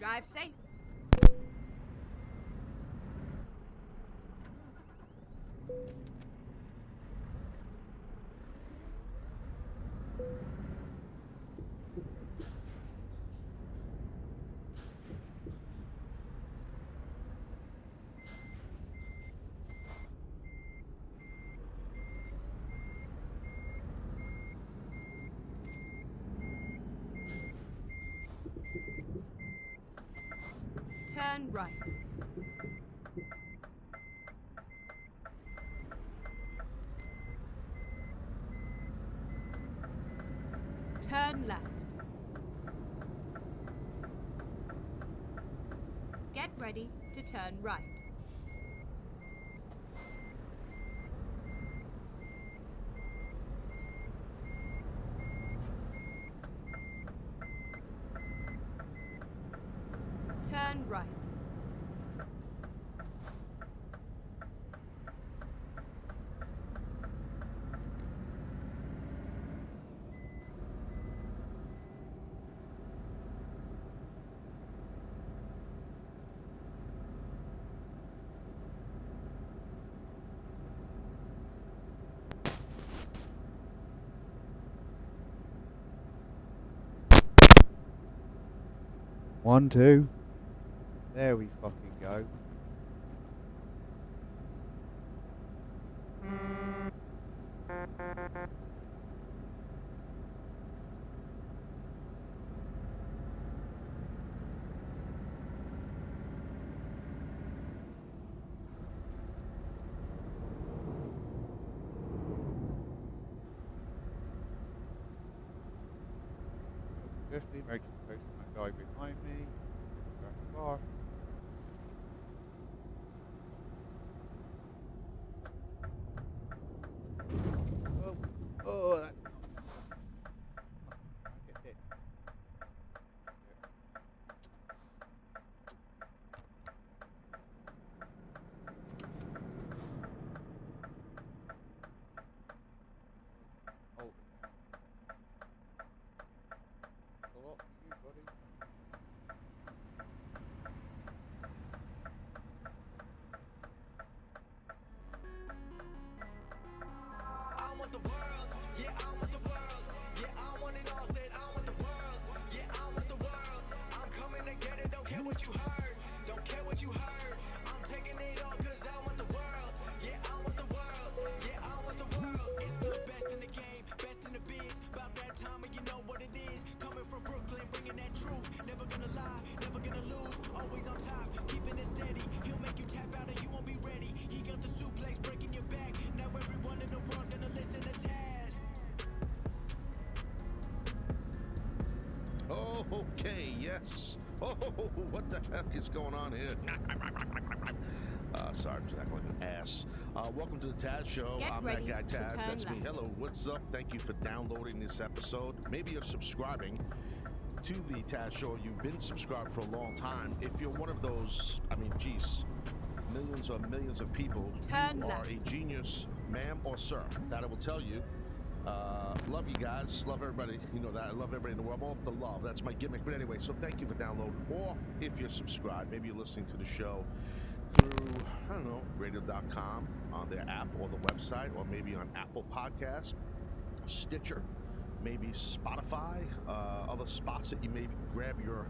Drive safe. Turn right. Turn left. Get ready to turn right. Turn right. One, two. There we fucking go. Swiftly makes a post on that guy behind me. Back far. Oh, that. I get hit. Oh. A lot for you, buddy. I want the world, yeah, I want the world, yeah, I want it all, said I want the world, yeah, I want the world, I'm coming to get it, don't care what you heard, don't care what you heard, I'm taking it all cause I want the world, yeah, I want the world, yeah, I want the world, it's the best in the game, best in the biz, about that time and you know what it is, coming from Brooklyn, bringing that truth, never gonna lie, never gonna lose, always on top, keeping it steady, he'll make you tap out and you won't be ready, he got the suplex, breaking your back, now everyone in the world gonna listen to Taz. Oh, okay, yes. Oh, what the heck is going on here? Sorry, I'm just acting like an ass. Welcome to the Taz Show. Get I'm ready that guy to Taz. turn That's me. left. Hello, what's up? Thank you for downloading this episode. Maybe you're subscribing to the Taz Show. You've been subscribed for a long time. If you're one of those, I mean, geez, millions or millions of people, Turn you are left. a genius, ma'am or sir. That I will tell you. Love you guys. Love everybody. You know that. I love everybody in the world. All the love. That's my gimmick. But anyway, so thank you for downloading. Or if you're subscribed, maybe you're listening to the show through, I don't know, radio.com on their app or the website, or maybe on Apple Podcasts, Stitcher, maybe Spotify, other spots that you maybe grab your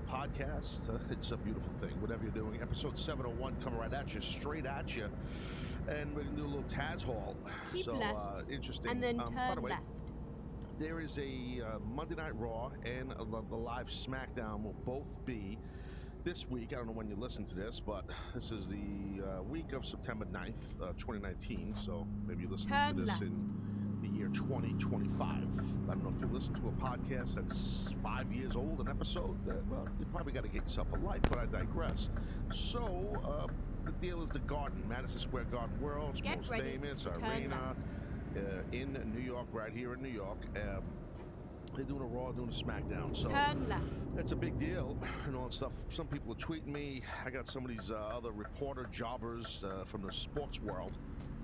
podcast. It's a beautiful thing. Whatever you're doing. Episode 701 coming right at you, straight at you. And we're going to do a little Taz haul. Keep so, left, interesting. and then By turn the way, left. there is a Monday Night Raw and the live SmackDown will both be this week. I don't know when you listen to this, but this is the week of September 9th, 2019. So maybe you're listening Turn to this left. in the year 2025. I don't know if you listen to a podcast that's 5 years old, an episode. Well, you probably got to get yourself a life, but I digress. So, the deal is the Garden, Madison Square Garden, world's Get most ready famous to turn arena in New York, right here in New York. They're doing a Raw, doing a SmackDown. So Turn left. that's a big deal and all that stuff. Some people are tweeting me. I got some of these other reporter jobbers from the sports world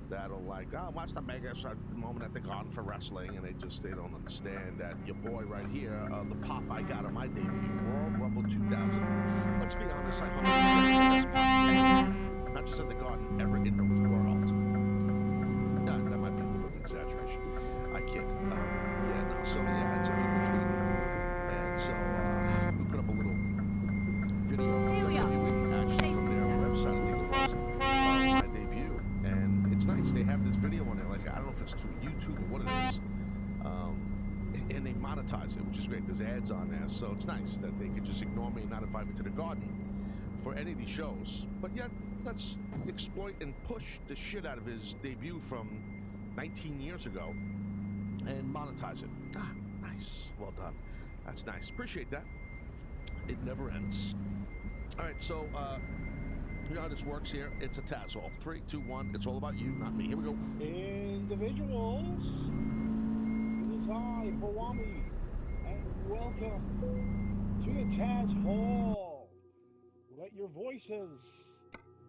that'll like, oh, watch the biggest moment at the Garden for wrestling, and they don't understand that your boy right here, the pop I got on my debut, Royal Rumble 2000. Let's be honest, I hope the best pop, not just at the Garden, ever in the world. That might be a little bit of an exaggeration. I kid. Yeah, no. So yeah, it's a people treat, and so we put up a little video from Here we are. actually Safe from and their sound. website. I think it was my debut, and it's nice. They have this video on there. Like I don't know if it's through YouTube or what it is, and they monetize it, which is great. There's ads on there, so it's nice that they could just ignore me and not invite me to the Garden for any of these shows. But yet, let's exploit and push the shit out of his debut from 19 years ago and monetize it. Ah, nice. Well done. That's nice. Appreciate that. It never ends. All right, so you know how this works here? It's a Tazz-all. 3, 2, 1. It's all about you, not me. Here we go. Individuals, it is I, Bawami, and welcome to the Tazz Hall. Let your voices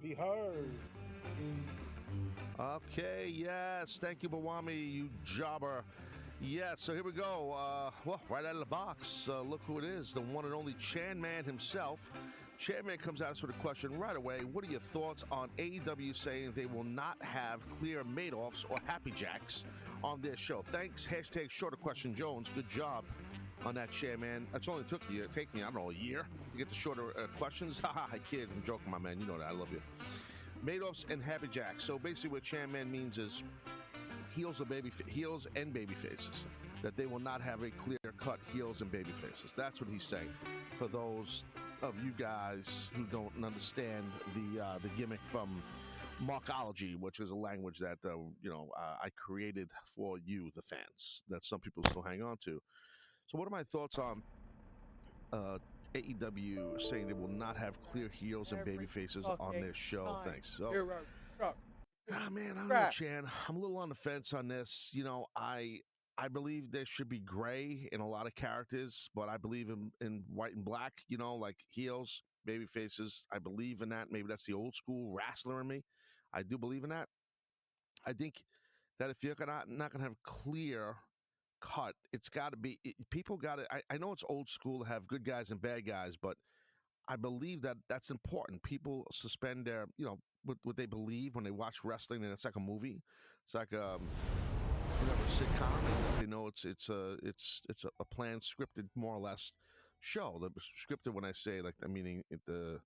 be heard. Okay, yes. Thank you, Bawami, you jobber. Yeah, so here we go. Well, right out of the box, look who it is, the one and only Chan Man himself. Chan Man comes at us with a question right away. What are your thoughts on AEW saying they will not have clear Madoffs or Happy Jacks on their show? Thanks, hashtag Shorter Question Jones. Good job on that, Chan Man. That's only took you, I don't know, a year to get the shorter questions. Haha, I kid. I'm joking, my man. You know that. I love you. Madoffs and Happy Jacks. So basically what Chan Man means is heels and baby faces, that they will not have a clear-cut heels and baby faces. That's what he's saying. For those of you guys who don't understand the gimmick from Markology, which is a language that I created for you, the fans, that some people still hang on to. So what are my thoughts on AEW saying they will not have clear heels and baby faces on their show? Thanks. So, man, I don't know, Chan. I'm a little on the fence on this. You know, I believe there should be gray in a lot of characters, but I believe in white and black, you know, like heels, baby faces. I believe in that. Maybe that's the old school wrestler in me. I do believe in that. I think that if you're not going to have clear cut, it's got to be, people got to, I know it's old school to have good guys and bad guys, but I believe that that's important. People suspend their, what they believe when they watch wrestling, and it's like a movie. It's like a sitcom, and they know it's a planned, scripted, more or less show. The scripted, when I say like, I'm meaning the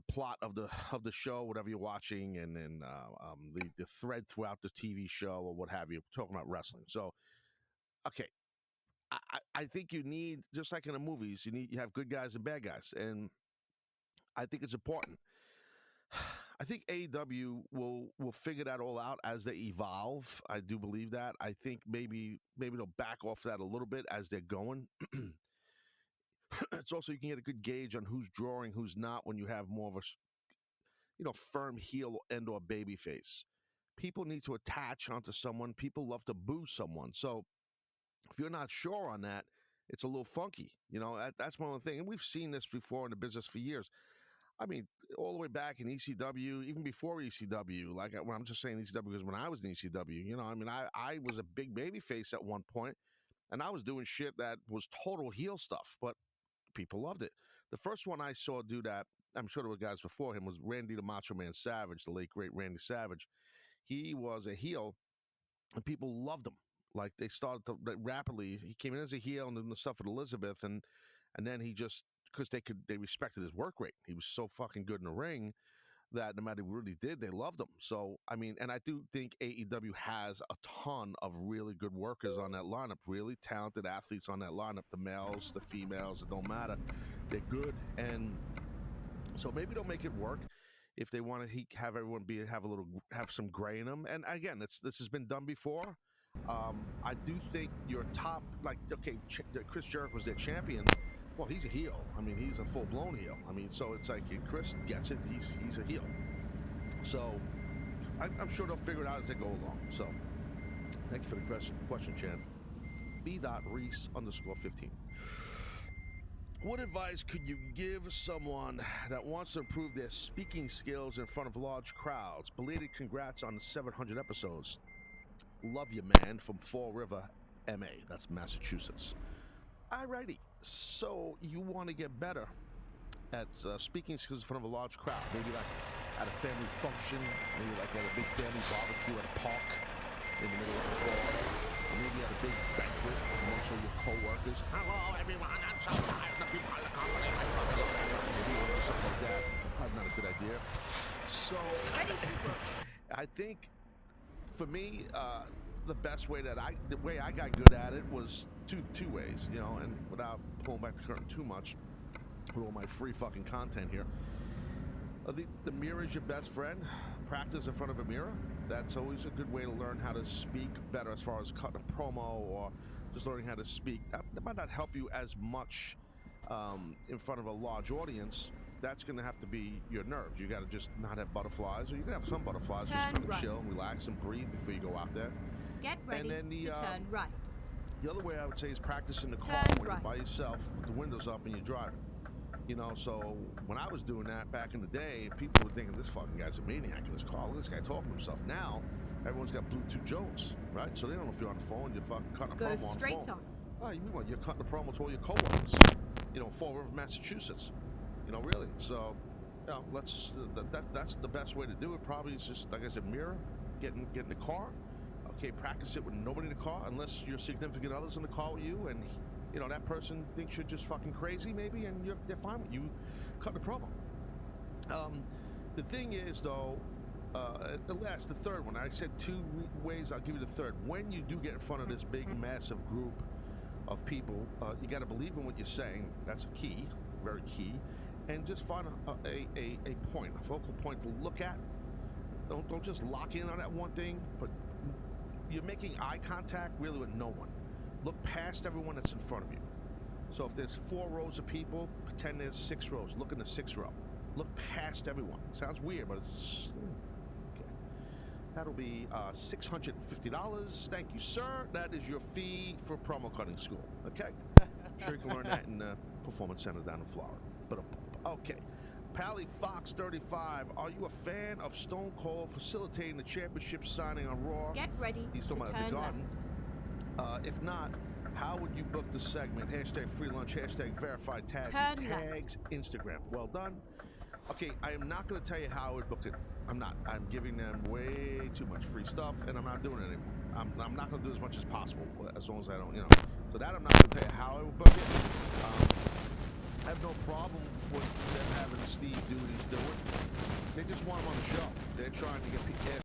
plot of the show, whatever you're watching, and then the thread throughout the TV show or what have you. Talking about wrestling, so okay. I think you need, just like in the movies, you have good guys and bad guys, and I think it's important. I think AEW will figure that all out as they evolve. I do believe that. I think maybe they'll back off that a little bit as they're going. It's also, you can get a good gauge on who's drawing, who's not, when you have more of a firm heel and or baby face. People need to attach onto someone. People love to boo someone. So if you're not sure on that, it's a little funky. That's one of the things. And we've seen this before in the business for years. I mean, all the way back in ECW, even before ECW, like when I'm just saying ECW because when I was in ECW, I was a big baby face at one point, and I was doing shit that was total heel stuff, but people loved it. The first one I saw do that, I'm sure there were guys before him, was Randy the Macho Man Savage, the late, great Randy Savage. He was a heel, and people loved him. Like, they started to rapidly, he came in as a heel and then the stuff with Elizabeth, and then he just, because they respected his work rate. He was so fucking good in the ring that no matter what he did, they loved him. So, I mean, and I do think AEW has a ton of really good workers on that lineup, really talented athletes on that lineup, the males, the females, it don't matter. They're good. And so maybe they'll make it work if they want to have everyone have some gray in them. And again, this has been done before. I do think your top, like, okay, Chris Jericho was their champion. Well, he's a heel. I mean, he's a full-blown heel. I mean, so it's like, Chris gets it. He's a heel. So I'm sure they'll figure it out as they go along. So thank you for the question, Chan. B.Reese_15. what advice could you give someone that wants to improve their speaking skills in front of large crowds? Belated congrats on the 700 episodes. Love you, man, from Fall River, MA. That's Massachusetts. Alrighty, so you want to get better at speaking skills in front of a large crowd. Maybe like at a family function, maybe like at a big family barbecue at a park in the middle of the fall. Or maybe at a big banquet amongst all your co-workers. Hello, everyone. I'm so tired of people in the company. Maybe you want to do something like that. Probably not a good idea. So, Ready to go. I think for me, the best way the way I got good at it was two ways, you know, and without pulling back the curtain too much with all my free fucking content here. The mirror is your best friend. Practice in front of a mirror. That's always a good way to learn how to speak better as far as cutting a promo or just learning how to speak. That might not help you as much in front of a large audience. That's going to have to be your nerves. You got to just not have butterflies, or you can have some butterflies. Just Turn kind of right. chill and relax and breathe before you go out there. Get ready then the, to turn right. The other way I would say is practice in the car Turn when right. you're by yourself with the windows up and you're driving. You know, so when I was doing that back in the day, people were thinking this fucking guy's a maniac in his car. Look at this guy talking to himself. Now, everyone's got Bluetooth Jones, right? So they don't know if you're on the phone, you're fucking cutting a Go promo on the straight phone. on. Oh, you mean what? You're cutting a promo to all your coworkers. You know, Fall River, Massachusetts. You know, really. So, you know, that's the best way to do it. Probably is just, like I said, mirror, get in the car. Okay, practice it with nobody in the car, unless your significant other's in the car with you, and you know that person thinks you're just fucking crazy, maybe, and they're fine with you cutting the promo. The thing is, though, the third one. I said two ways. I'll give you the third. When you do get in front of this big, massive group of people, you got to believe in what you're saying. That's a key, very key, and just find a point, a focal point to look at. Don't just lock in on that one thing, but you're making eye contact really with no one. Look past everyone that's in front of you. So if there's 4 rows of people, pretend there's 6 rows. Look in the 6th row. Look past everyone. Sounds weird, but it's okay. That'll be $650. Thank you, sir. That is your fee for promo cutting school. Okay. I'm sure you can learn that in the Performance Center down in Florida. But okay. Pally Fox 35. Are you a fan of Stone Cold facilitating the championship signing on Raw? Get ready He's to talking about turn the left. Garden. If not, how would you book the segment? Hashtag free lunch, hashtag verified tags, Turn tags Instagram. Well done. Okay, I am not going to tell you how I would book it. I'm not. I'm giving them way too much free stuff, and I'm not doing it anymore. I'm not going to do as much as possible, as long as I don't, you know. So that I'm not going to tell you how I would book it. I have no problem with them having Steve do what he's doing. They just want him on the show. They're trying to get people.